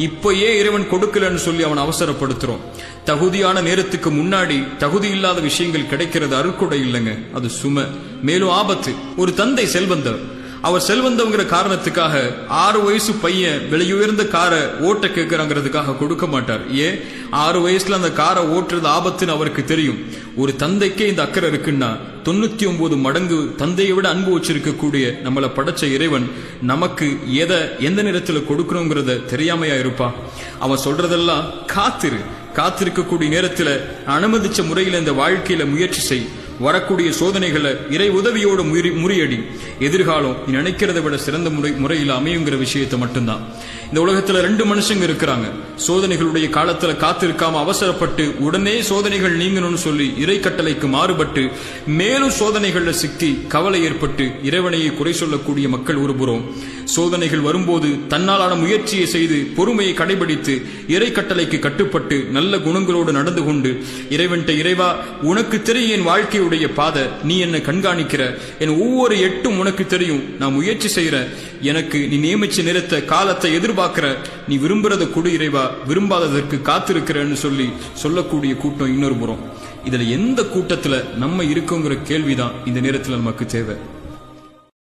இப்பயே இறைவன் கொடுக்கலன்னு சொல்லி அவன் அவசரப்படுத்துறோம். தகுதியான நேரத்துக்கு முன்னாடி தகுதி இல்லாத விஷயங்கள் கிடைக்கிறது அருள்கொடை இல்லைங்க, அது சுமை, மேலும் ஆபத்து. ஒரு தந்தை செல்வந்தர், அவர் செல்வந்தங்கிற காரணத்துக்காக 6 வயசு பையன் விலையுயர்ந்த காரை ஓட்ட கேட்கிறாங்கிறதுக்காக கொடுக்க மாட்டார். ஏன்? 6 வயசுல அந்த காரை ஓட்டுறது ஆபத்துன்னு அவருக்கு தெரியும். ஒரு தந்தைக்கே இந்த அக்கறை இருக்குன்னா 99 மடங்கு தந்தையை விட அன்பு வச்சிருக்கக்கூடிய நம்மளை படைச்ச இறைவன் நமக்கு எந்த நேரத்துல கொடுக்கணுங்கிறத தெரியாமையா இருப்பா? அவன் சொல்றதெல்லாம் காத்திருக்கக்கூடிய நேரத்துல அனுமதிச்ச முறையில இந்த வாழ்க்கையில முயற்சி செய், வரக்கூடிய சோதனைகளை இறை உதவியோடு முறியடி, எதிர்காலம் நீ நினைக்கிறத விட சிறந்த முறையில் அமையுங்கிற விஷயத்தை மட்டும்தான். இந்த உலகத்துல 2 மனுஷங்க இருக்கிறாங்க. சோதனைகளுடைய காலத்துல காத்திருக்காம அவசரப்பட்டு உடனே சோதனைகள் நீங்கணும்னு சொல்லி இறை கட்டளைக்கு மாறுபட்டு மேலும் சோதனைகள்ல சிக்கி கவலை ஏற்பட்டு இறைவனையை குறை சொல்லக்கூடிய மக்கள் ஒருபுறம், சோதனைகள் வரும்போது தன்னாலான முயற்சியை செய்து பொறுமையை கடைபிடித்து இறை கட்டளைக்கு கட்டுப்பட்டு நல்ல குணங்களோடு நடந்து கொண்டு இறைவன்ட்ட, இறைவா உனக்கு தெரியும் என் வாழ்க்கையுடைய பாதை, நீ என்னை கண்காணிக்கிற, என் ஒவ்வொரு எட்டும் உனக்கு தெரியும், நான் முயற்சி செய்யற, எனக்கு நீ நியமிச்ச நேரத்தை காலத்தை எதிர்பார்க்கிற, நீ விரும்புறத கொடு இறைவா, விரும்பாததற்கு காத்திருக்கிறன்னு சொல்லக்கூடிய கூட்டம் இன்னொரு புறம். இதுல எந்த கூட்டத்துல நம்ம இருக்கோங்கிற கேள்விதான் இந்த நேரத்துல நமக்கு தேவை.